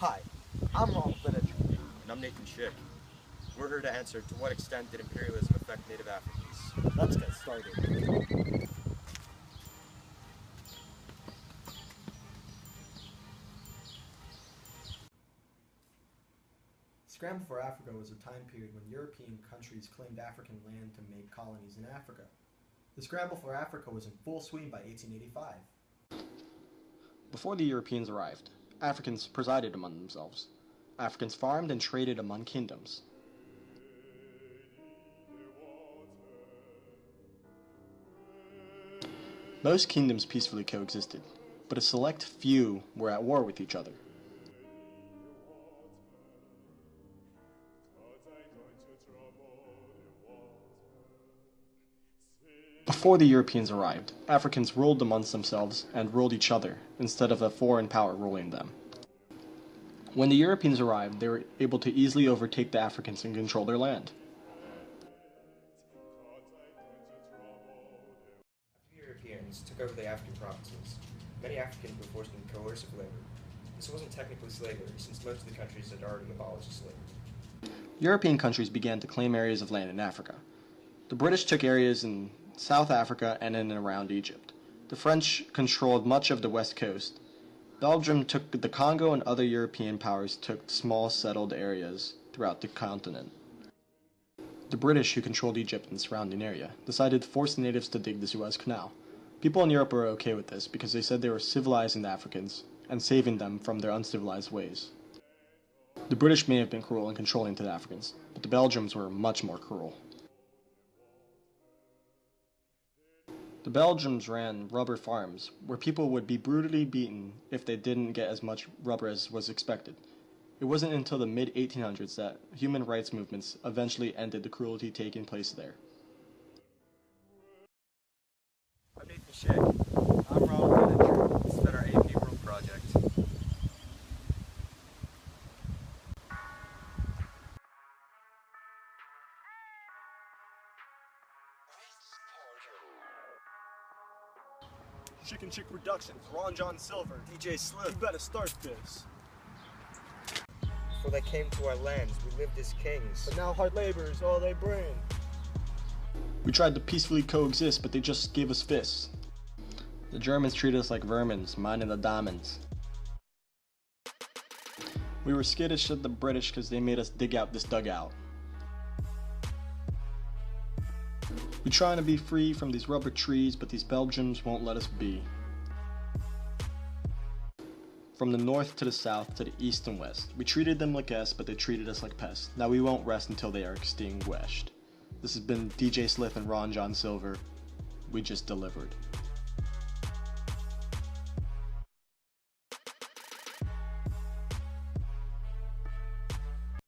Hi, I'm Ronald. And I'm Nathan Schick. We're here to answer to what extent did imperialism affect Native Africans? Let's get started. Scramble for Africa was a time period when European countries claimed African land to make colonies in Africa. The scramble for Africa was in full swing by 1885. Before the Europeans arrived, Africans presided among themselves. Africans farmed and traded among kingdoms. Most kingdoms peacefully coexisted, but a select few were at war with each other. Before the Europeans arrived, Africans ruled amongst themselves and ruled each other, instead of a foreign power ruling them. When the Europeans arrived, they were able to easily overtake the Africans and control their land. After the Europeans took over the African provinces, many Africans were forced into coercive labor. This wasn't technically slavery, since most of the countries had already abolished slavery. European countries began to claim areas of land in Africa. The British took areas in South Africa and in and around Egypt. The French controlled much of the west coast. Belgium took the Congo, and other European powers took small settled areas throughout the continent. The British, who controlled Egypt and the surrounding area, decided to force the natives to dig the Suez Canal. People in Europe were okay with this because they said they were civilizing the Africans and saving them from their uncivilized ways. The British may have been cruel in controlling the Africans, but the Belgians were much more cruel. The Belgians ran rubber farms, where people would be brutally beaten if they didn't get as much rubber as was expected. It wasn't until the mid-1800s that human rights movements eventually ended the cruelty taking place there. I'm Nathan Schick. I'm Ronald. This has been our AP World Project. Chicken Chick Productions, Ron John Silver, DJ Slip. You better start this. Before they came to our lands, we lived as kings. But now hard labor is all they bring. We tried to peacefully coexist, but they just gave us fists. The Germans treated us like vermins, mining the diamonds. We were skittish at the British because they made us dig out this dugout. We're trying to be free from these rubber trees, but these Belgians won't let us be. From the north to the south to the east and west, we treated them like guests, but they treated us like pests. Now we won't rest until they are extinguished. This has been DJ Slip and Ron John Silver. We just delivered.